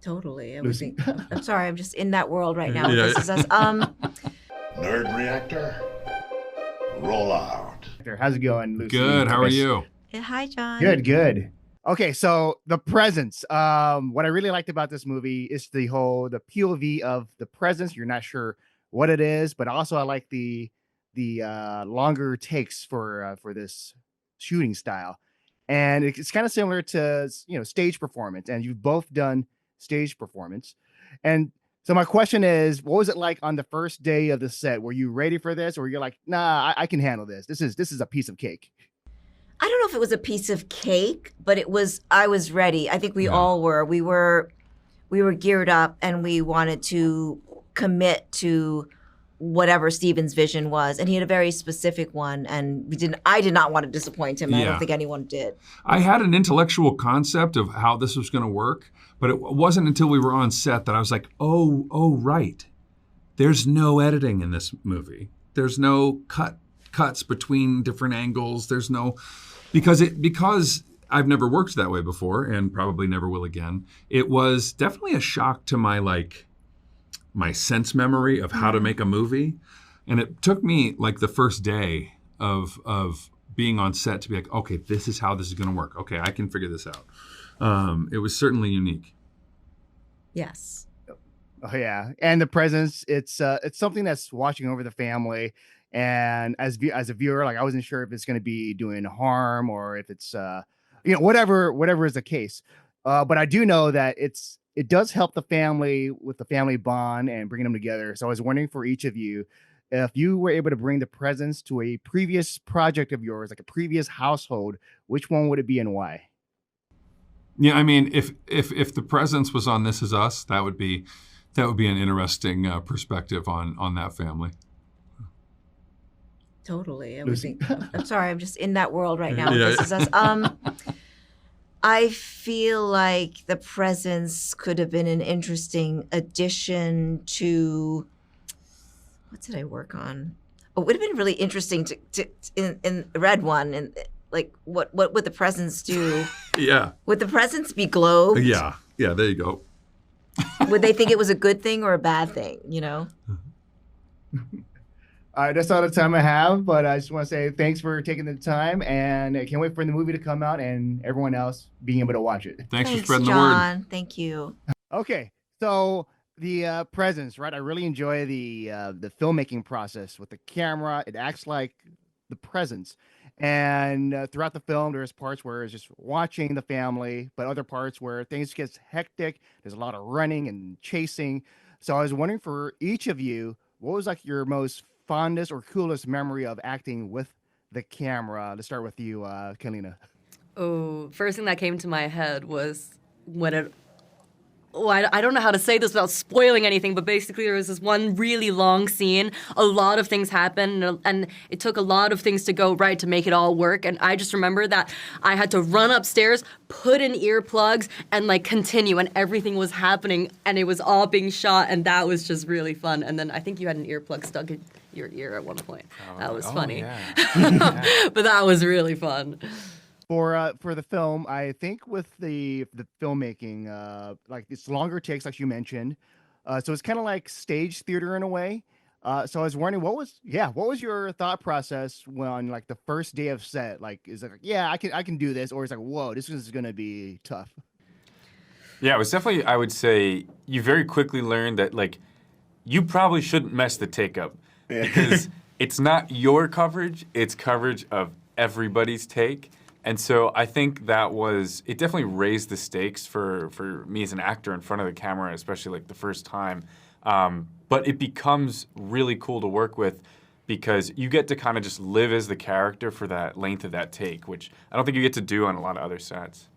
Totally. I would Lucy. think. I'm sorry. I'm just in that world right now. Yeah. This is us. Nerd Reactor, roll out. How's it going, Lucy? Good. How are you? Hi, John. Good. Okay, so the presence. What I really liked about this movie is the POV of the presence. You're not sure what it is, but also I like the longer takes for this shooting style, and it's kind of similar to stage performance. And you've both done stage performance, and so my question is, what was it like on the first day of the set? Were you ready for this, or you're like, nah, I can handle this. This is a piece of cake. I don't know if it was a piece of cake, but I was ready. I think we all were. We were geared up, and we wanted to commit to whatever Steven's vision was. And he had a very specific one, and I did not want to disappoint him. I don't think anyone did. I had an intellectual concept of how this was going to work, but it wasn't until we were on set that I was like, oh, right. There's no editing in this movie. There's no cuts between different angles. There's no, because I've never worked that way before and probably never will again. It was definitely a shock to my sense memory of how to make a movie. And it took me like the first day of being on set to be like, okay, this is how this is going to work. Okay, I can figure this out. It was certainly unique. Yes. Oh yeah, and the presence. It's something that's watching over the family. And as a viewer, like I wasn't sure if it's going to be doing harm or if it's whatever is the case. But I do know that it does help the family with the family bond and bringing them together. So I was wondering for each of you, if you were able to bring the presence to a previous project of yours, like a previous household, which one would it be and why? Yeah, I mean, if the presence was on This Is Us, that would be an interesting perspective on that family. Totally. I would Lucy. think. I'm sorry. I'm just in that world right now. Yeah. This is us. I feel like the presence could have been an interesting addition to. What did I work on? Oh, it would have been really interesting to in Red One, and like what would the presence do? Yeah. Would the presence be globed? Yeah. There you go. Would they think it was a good thing or a bad thing? All right, that's all the time I have, but I just want to say thanks for taking the time, and I can't wait for the movie to come out and everyone else being able to watch it. Thanks for Thanks, spreading John. the word. Thank you. Okay, so the presence, right? I really enjoy the filmmaking process with the camera. It acts like the presence, and throughout the film, there's parts where it's just watching the family, but other parts where things gets hectic. There's a lot of running and chasing. So I was wondering for each of you, what was like your most fondest or coolest memory of acting with the camera? Let's start with you, Callina. Oh, first thing that came to my head was when I don't know how to say this without spoiling anything, but basically there was this one really long scene. A lot of things happened, and it took a lot of things to go right to make it all work. And I just remember that I had to run upstairs, put in earplugs, and continue. And everything was happening, and it was all being shot, and that was just really fun. And then I think you had an earplug stuck in your ear at one point. That was funny. Yeah. But that was really fun. For the film, I think with the filmmaking, like it's longer takes, like you mentioned, so it's kind of like stage theater in a way. So I was wondering, what was your thought process when like the first day of set? Like, is it like, yeah, I can do this, or it's like, whoa, this is gonna be tough. Yeah, it was definitely, I would say, you very quickly learned that like you probably shouldn't mess the take up because it's not your coverage, it's coverage of everybody's take. And so I think it definitely raised the stakes for me as an actor in front of the camera, especially like the first time. But it becomes really cool to work with because you get to kind of just live as the character for that length of that take, which I don't think you get to do on a lot of other sets.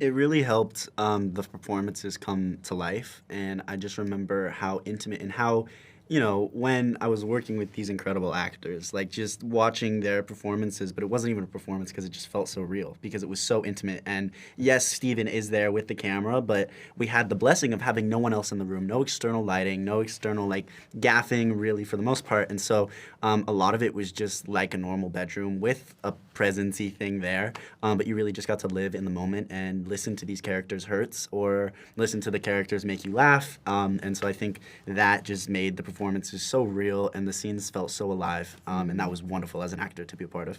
It really helped the performances come to life, and I just remember how intimate and how you know, when I was working with these incredible actors, like just watching their performances, but it wasn't even a performance because it just felt so real because it was so intimate. And yes, Steven is there with the camera, but we had the blessing of having no one else in the room, no external lighting, no external like gaffing really for the most part. And so a lot of it was just like a normal bedroom with a presence-y thing there. But you really just got to live in the moment and listen to these characters' hurts or listen to the characters make you laugh. And so I think that just made the performances so real and the scenes felt so alive. And that was wonderful as an actor to be a part of.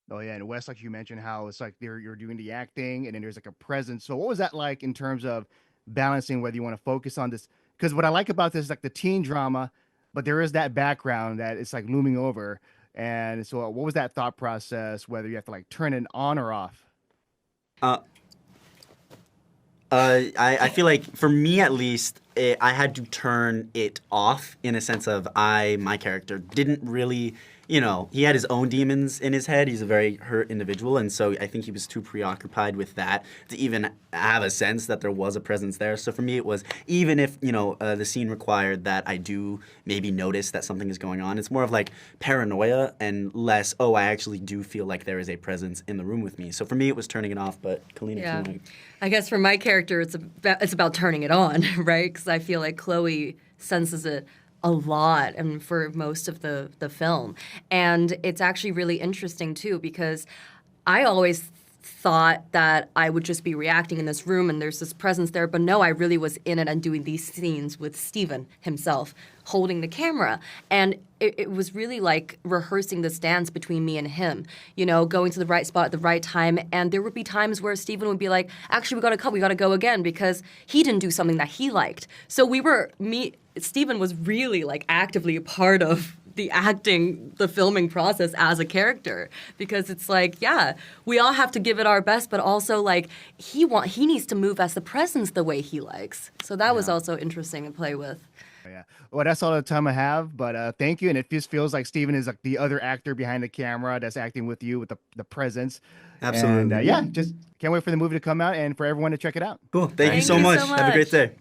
Oh yeah, and Wes, like you mentioned, how it's like you're doing the acting, and then there's like a presence. So what was that like in terms of balancing whether you want to focus on this? Because what I like about this is like the teen drama, but there is that background that it's like looming over. And so, what was that thought process? Whether you have to like turn it on or off? I feel like for me at least, I had to turn it off in a sense of my character didn't really, you know, he had his own demons in his head. He's a very hurt individual. And so I think he was too preoccupied with that to even have a sense that there was a presence there. So for me, it was, even if, you know, the scene required that I do maybe notice that something is going on, it's more of like paranoia and less, oh, I actually do feel like there is a presence in the room with me. So for me, it was turning it off. But Callina, Yeah. can you, I guess for my character, it's about turning it on, right? Because I feel like Chloe senses it a lot, and for most of the film. And it's actually really interesting too, because I always thought that I would just be reacting in this room and there's this presence there, but no, I really was in it and doing these scenes with Steven himself holding the camera. And it was really like rehearsing this dance between me and him, you know, going to the right spot at the right time. And there would be times where Steven would be like, actually, we gotta go again because he didn't do something that he liked. So Steven was really like actively a part of the filming process as a character, because it's like, yeah, we all have to give it our best, but also like he needs to move as the presence the way he likes. So that was also interesting to play with. Yeah. Well, that's all the time I have, but thank you. And it just feels like Steven is like the other actor behind the camera that's acting with you with the presence. Absolutely. And yeah, just can't wait for the movie to come out and for everyone to check it out. Cool. Thank you Thank so you much. so Have a great much. day.